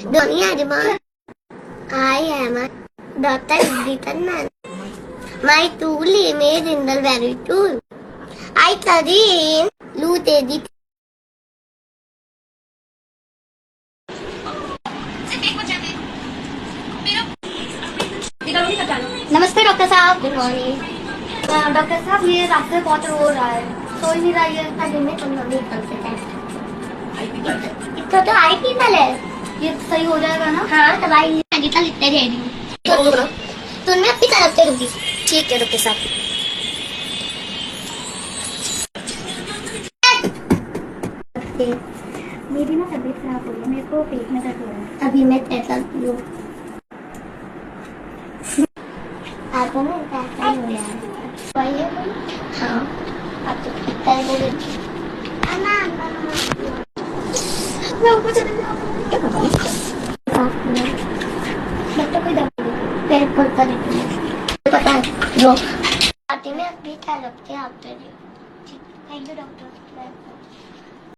Donnie Adama. I am a Dr. Britan man. My tool is made in the very tool. I study in Lutedi. नमस्ते doctor साहब। Good morning. Doctor साहब ये रास्ते बहुत रो रहा है, सो ही नहीं रहा ये। अभी मैं तुम लोग कल से टेस्ट इतना तो आई थी पहले। ये सही हो जाएगा ना? हाँ दवाई गीता लिखते दे रही हूँ। तुमने अपनी तरफ से रुकी। ठीक है डॉक्टर साहब। मेरी ना तबीयत खराब हो रही है, मेरे को पेट में दर्द हो रहा है। अभी मैं पैसा लूँ। आपको ना पैसा ही हो रहा है। वही है हाँ आप तो पैसा दे मैं ऊपर चले जाऊँ। डॉक्टर कोई दवा पेड़ पड़ता नहीं पता है लो आती में अभी क्या लगते हैं आप पे। ठीक थैंक यू डॉक्टर।